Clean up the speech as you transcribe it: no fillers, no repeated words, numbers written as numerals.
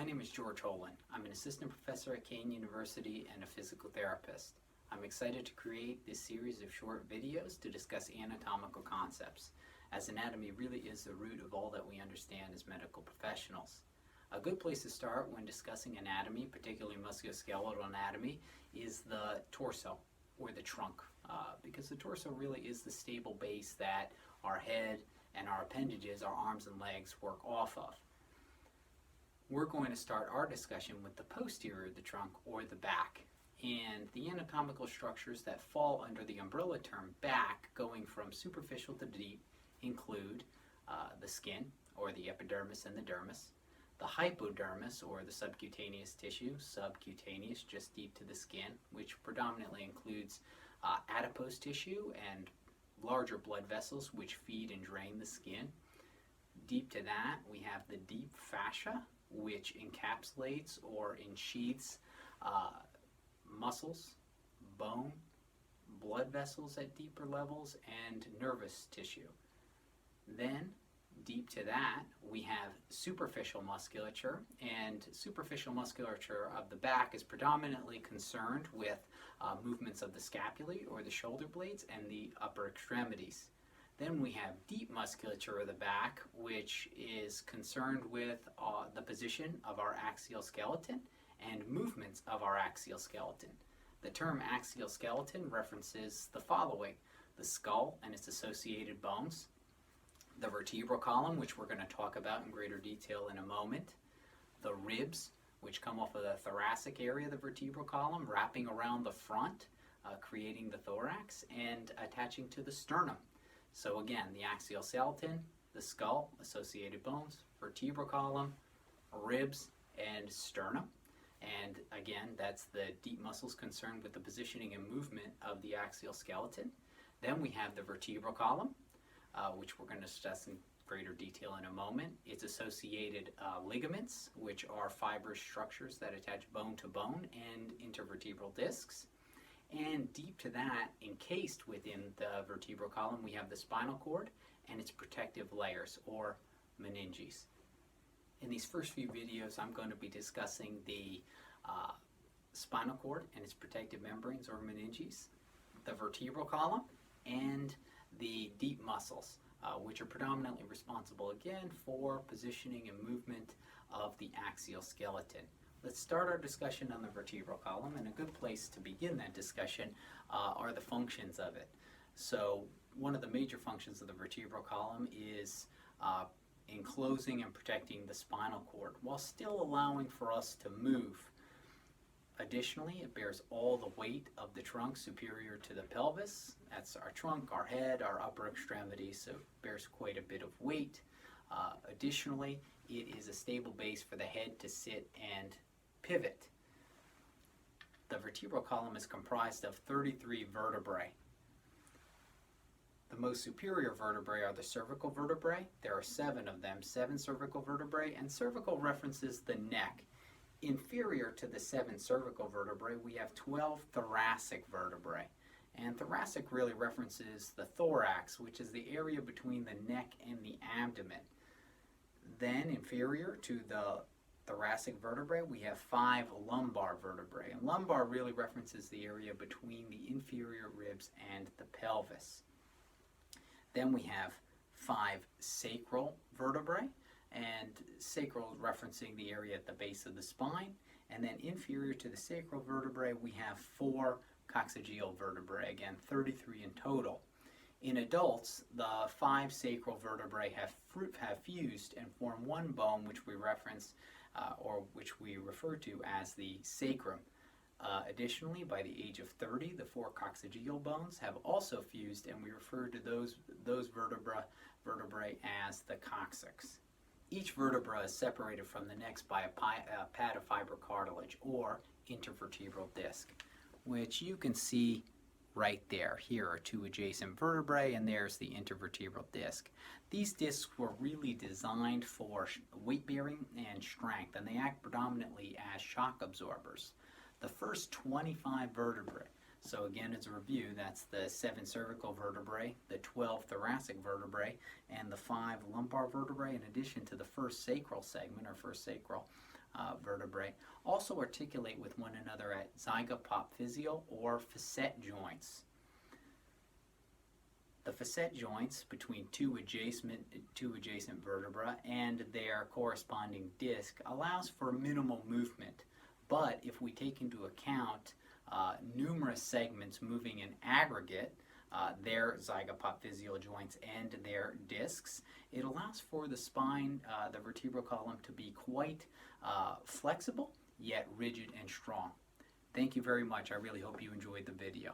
My name is George Holland. I'm an assistant professor at Kean University and a physical therapist. I'm excited to create this series of short videos to discuss anatomical concepts, as anatomy really is the root of all that we understand as medical professionals. A good place to start when discussing anatomy, particularly musculoskeletal anatomy, is the torso or the trunk, because the torso really is the stable base that our head and our appendages, our arms and legs, work off of. We're going to start our discussion with the posterior of the trunk, or the back. And the anatomical structures that fall under the umbrella term back, going from superficial to deep, include the skin, or the epidermis and the dermis, the hypodermis, or the subcutaneous tissue, subcutaneous, just deep to the skin, which predominantly includes adipose tissue and larger blood vessels which feed and drain the skin. Deep to that, we have the deep fascia, which encapsulates or ensheaths muscles, bone, blood vessels at deeper levels, and nervous tissue. Then, deep to that, we have superficial musculature, and superficial musculature of the back is predominantly concerned with movements of the scapulae or the shoulder blades and the upper extremities. Then we have deep musculature of the back, which is concerned with the position of our axial skeleton and movements of our axial skeleton. The term axial skeleton references the following: the skull and its associated bones, the vertebral column, which we're going to talk about in greater detail in a moment, the ribs, which come off of the thoracic area of the vertebral column, wrapping around the front, creating the thorax, and attaching to the sternum. So again, the axial skeleton, the skull, associated bones, vertebral column, ribs, and sternum. And again, that's the deep muscles concerned with the positioning and movement of the axial skeleton. Then we have the vertebral column, which we're going to discuss in greater detail in a moment. Its associated ligaments, which are fibrous structures that attach bone to bone, and intervertebral discs. And deep to that, encased within the vertebral column, we have the spinal cord and its protective layers, or meninges. In these first few videos, I'm going to be discussing the spinal cord and its protective membranes, or meninges, the vertebral column, and the deep muscles, which are predominantly responsible, again, for positioning and movement of the axial skeleton. Let's start our discussion on the vertebral column, and a good place to begin that discussion are the functions of it. So one of the major functions of the vertebral column is enclosing and protecting the spinal cord while still allowing for us to move. Additionally, it bears all the weight of the trunk superior to the pelvis. That's our trunk, our head, our upper extremities, so it bears quite a bit of weight. Additionally, it is a stable base for the head to sit and pivot. The vertebral column is comprised of 33 vertebrae. The most superior vertebrae are the cervical vertebrae. There are 7 of them, 7 cervical vertebrae, and cervical references the neck. Inferior to the 7 cervical vertebrae, we have 12 thoracic vertebrae. And thoracic really references the thorax, which is the area between the neck and the abdomen. Then, inferior to the thoracic vertebrae, we have 5 lumbar vertebrae. And lumbar really references the area between the inferior ribs and the pelvis. Then we have 5 sacral vertebrae, and sacral referencing the area at the base of the spine. And then inferior to the sacral vertebrae, we have 4 coccygeal vertebrae, again 33 in total. In adults, the 5 sacral vertebrae have fused and form one bone, which we reference or which we refer to as the sacrum. Additionally, by the age of 30, the 4 coccygeal bones have also fused, and we refer to those vertebrae as the coccyx. Each vertebra is separated from the next by a pad of fibrocartilage, or intervertebral disc, which you can see right there. Here are 2 adjacent vertebrae, and there's the intervertebral disc. These discs were really designed for weight bearing and strength, and they act predominantly as shock absorbers. The first 25 vertebrae, so again as a review, that's the 7 cervical vertebrae, the 12 thoracic vertebrae, and the 5 lumbar vertebrae, in addition to the first sacral segment, or first sacral vertebrae also articulate with one another at zygapophyseal or facet joints. The facet joints between two adjacent vertebrae and their corresponding disc allows for minimal movement. But if we take into account numerous segments moving in aggregate, their zygapophyseal joints and their discs, it allows for the spine, the vertebral column, to be quite flexible, yet rigid and strong. Thank you very much. I really hope you enjoyed the video.